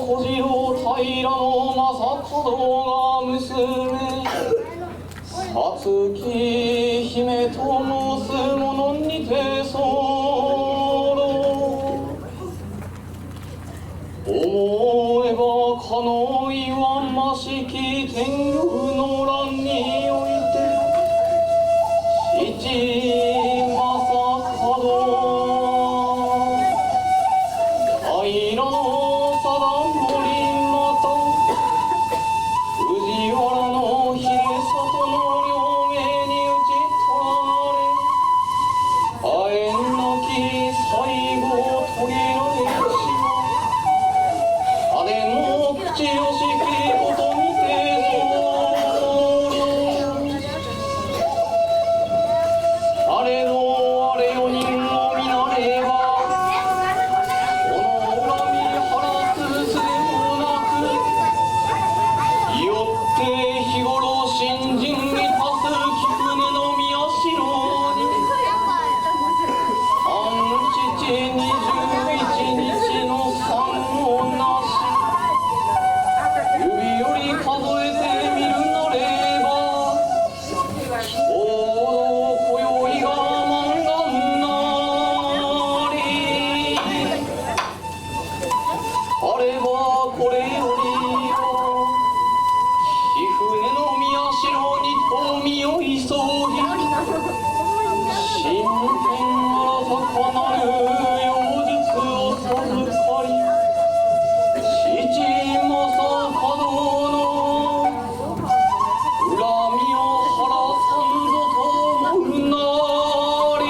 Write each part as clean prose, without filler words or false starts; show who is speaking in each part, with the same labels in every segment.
Speaker 1: 小次郎平の正門が娘さつき姫と申す者にて候思えばかの言わんましき天玉の乱において七正門平の定盛また藤原の秀里の両目に打ち取られあえんなき最後を遂げられし姉の口よしきことにてあれどあれよ人の見なればこの恨み晴らすすでもなくよって日頃新人に立つ菊根の宮代に三七21日の三をなし指より数えてみるなればちょうど今宵が満願なりあればこれよりは貴船の宮代に富みを急ぎ真剣あらたかなる妖術を授かり七正門の恨みを晴らさんぞと思うなり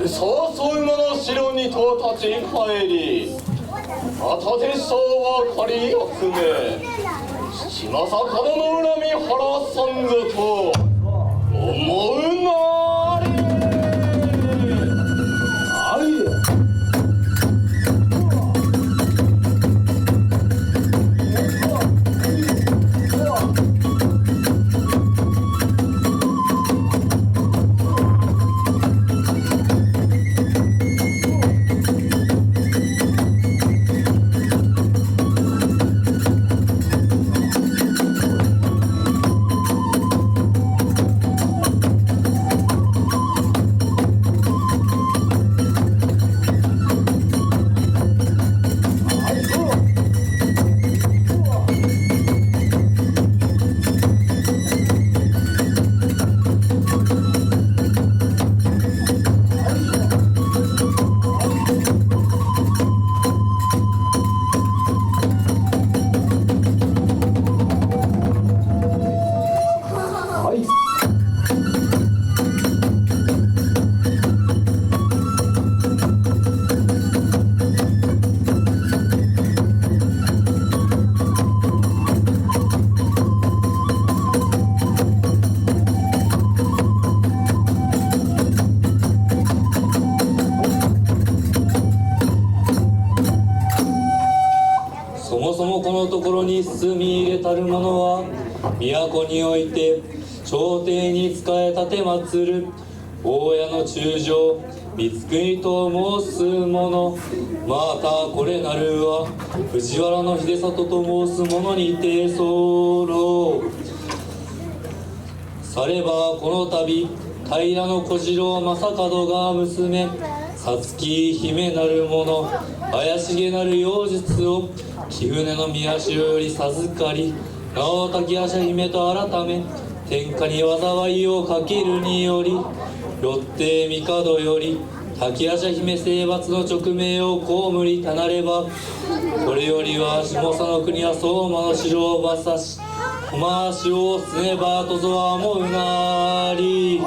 Speaker 1: そう馬の城にと立ち帰り、また鉄槍は借り集め、七正門の恨み晴らさんぞと思うなり。
Speaker 2: そもそもこのところに住み入れたる者は、都において朝廷に仕え奉る大家の中将光国と申す者、またこれなるは藤原の秀里と申す者にて候されば、この度平小次郎正門が娘皐月姫なる者、怪しげなる妖術を貴船の宮代より授かり、名を滝夜叉姫と改め天下に災いをかけるにより、よって帝より滝夜叉姫征伐の勅命を被りたなれば、これよりは下総の国は相馬の城を罰さし、駒足をすねばとぞは思うなり。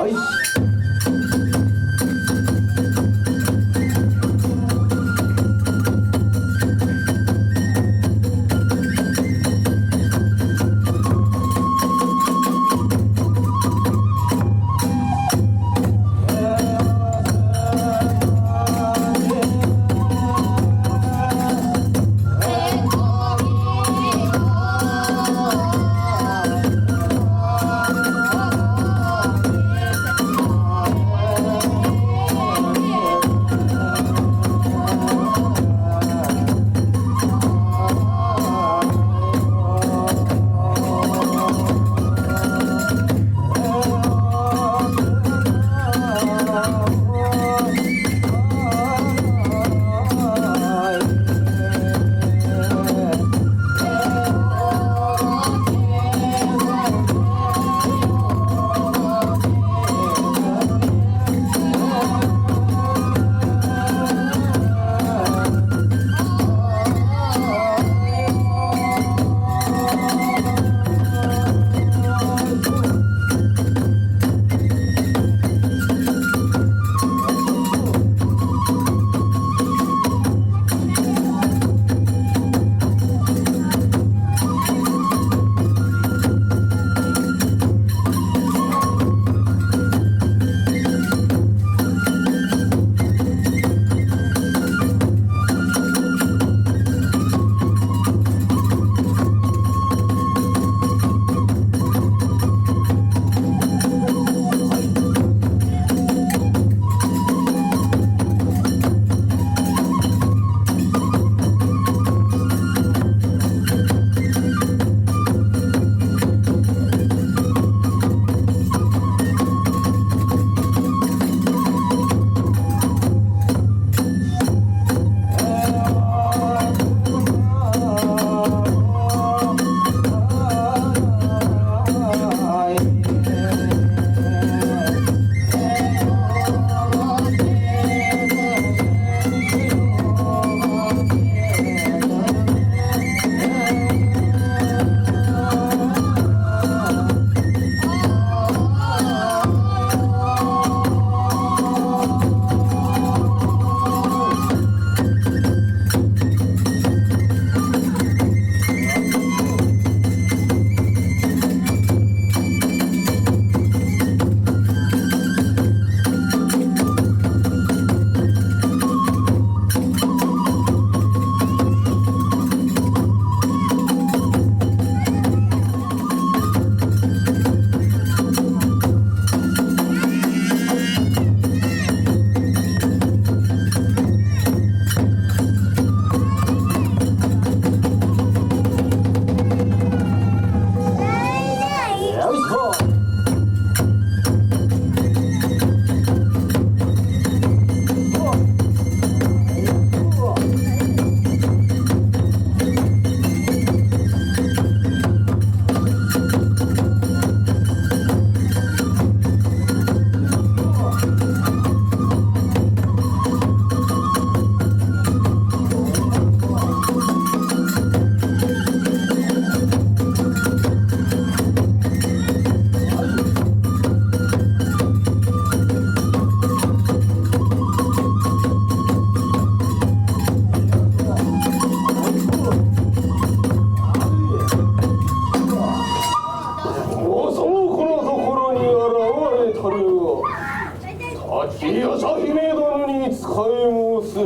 Speaker 3: 滝夜叉姫殿に仕え申す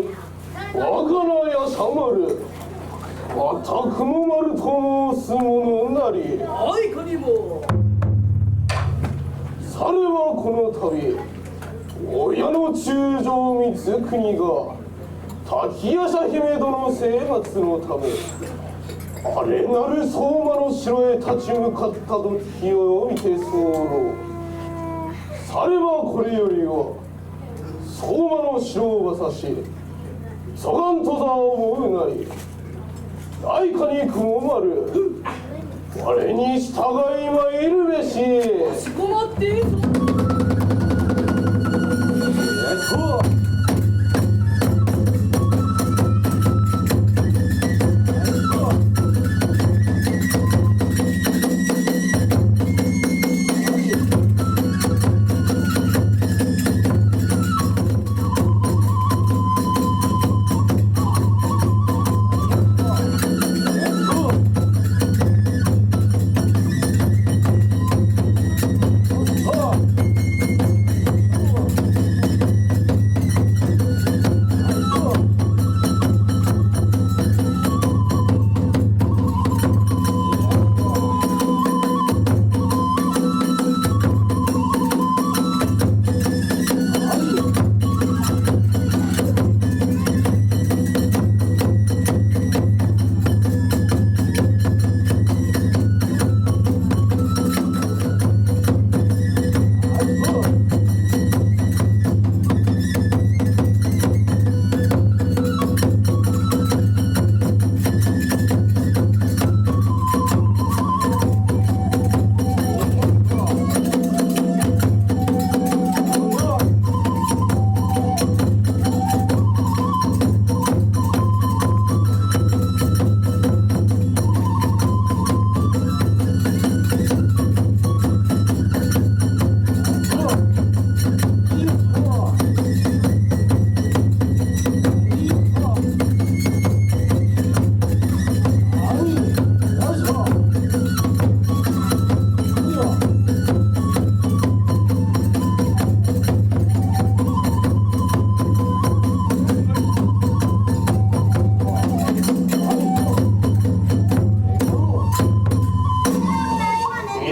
Speaker 3: 我が名やさ丸またくも丸と申す者なり
Speaker 4: はいかにも
Speaker 3: さればこの度親の中将光国が滝夜叉姫殿征伐のためあれなる相馬の城へ立ち向かった時を見て候さればこれよりは相馬の城を馬刺し急がんと座を思うなり大下に雲丸我に従いまいるべし。
Speaker 4: しこまって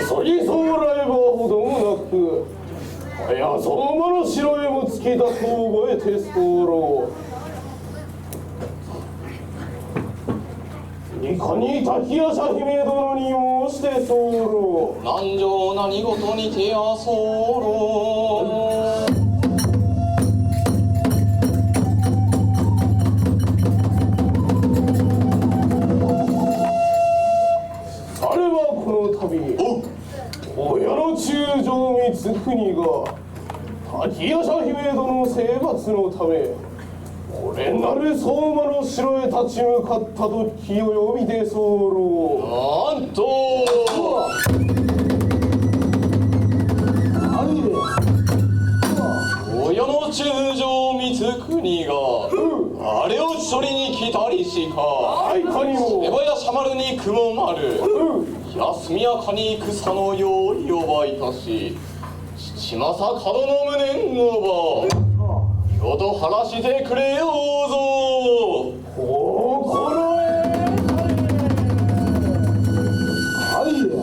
Speaker 3: 急ぎそうらえばほどもなくあや相馬の城へも突き出すと覚えて候いかに滝夜叉姫殿に申して候
Speaker 1: 南条何事にてや候
Speaker 3: さればこの度親の中将光国が滝夜叉姫殿征伐のためこれなる相馬の城へ立ち向かった時を呼びで候
Speaker 1: なんと親の中将光国があれを処理に来たりしか
Speaker 3: いかにも
Speaker 1: エバヤシャマルに雲丸速やかに戦の用意をばいたし父政門の無念の場見事晴らしてくれようぞ
Speaker 3: 心得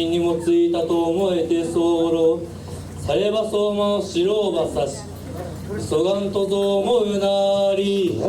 Speaker 2: 身にもついたと思えて候されば相馬の城を馬刺し急がんとぞ思うなり。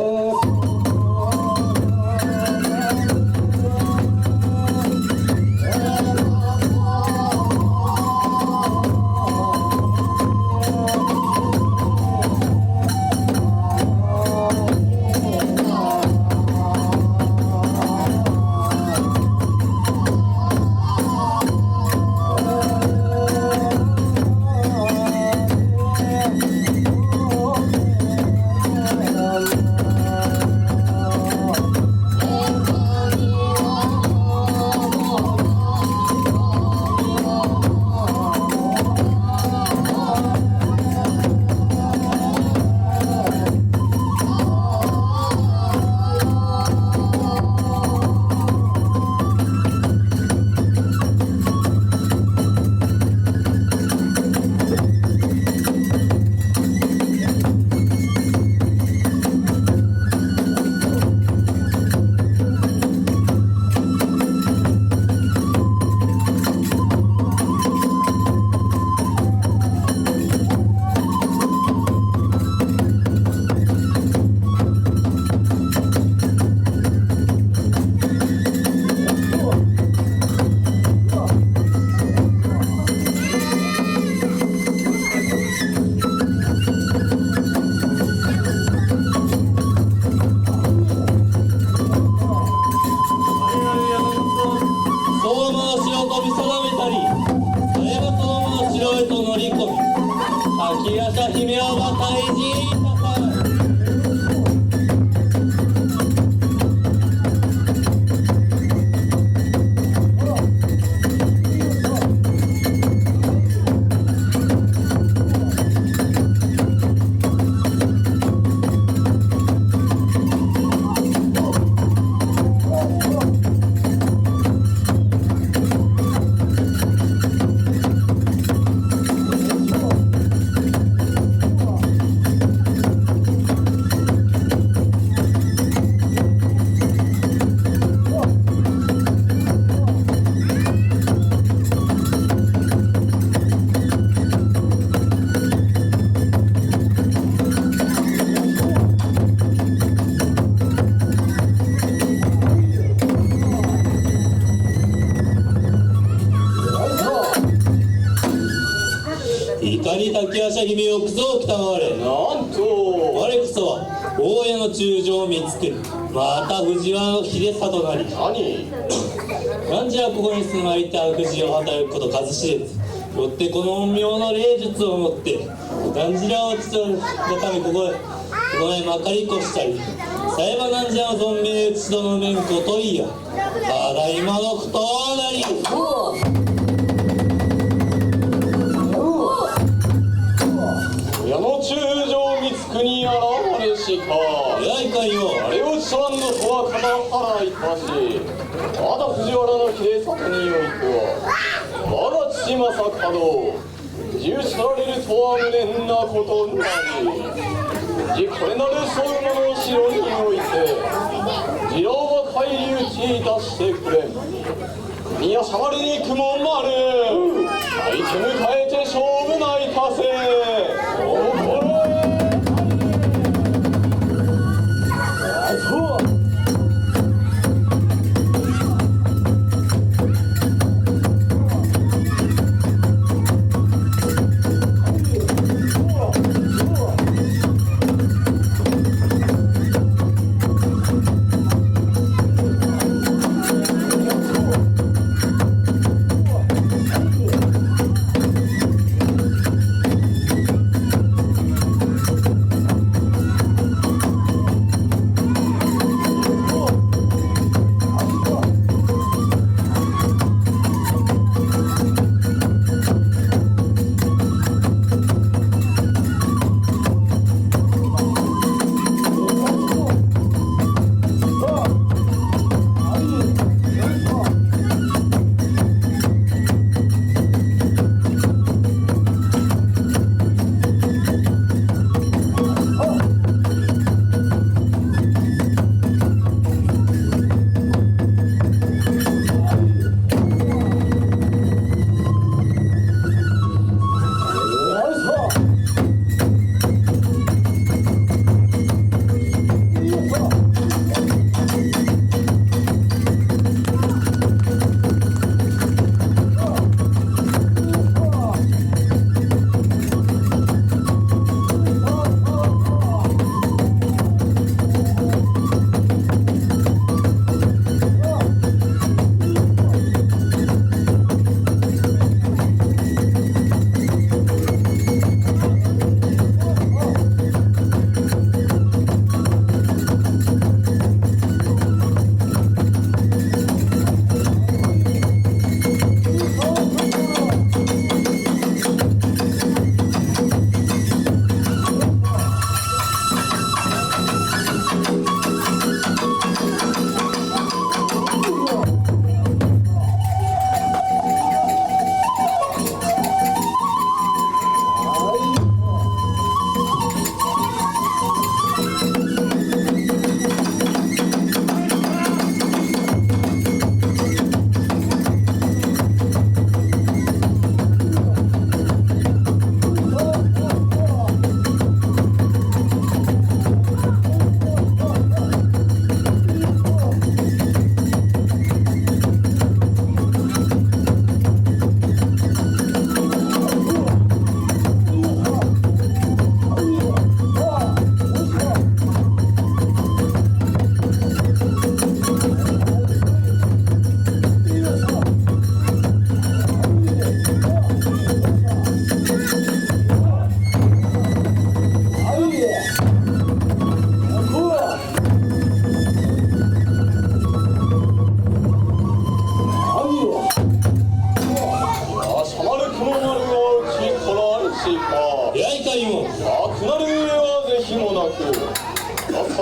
Speaker 2: 秋朝姫はまたいじ怒り滝朝姫よくぞ来たまわれ。
Speaker 3: なんと
Speaker 2: 我こそは大家の中将光圀また藤原の秀貞なり。
Speaker 3: 何
Speaker 2: なんじゃここに住まいて悪事を働くこと数知れずよってこの陰陽の霊術をもってなんじらをちとのためこへまかり越したりさえばなんじゃの存命打ちとのめんこといやただいまのことなり。
Speaker 3: 矢の中将光圀現れしか。
Speaker 2: 偉いかよ。
Speaker 3: あれをちとんのとは片腹いたしまだ藤原の秀貞においては我が父政門重視されるとは無念なことなりこれなる相馬の城において次郎は返り討ちいたしてくれ。国やしゃがりに雲丸相手迎えて勝負ないたせ。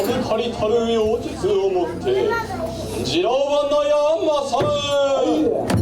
Speaker 1: 授かりたる妖術をもって信じらわなやまさる。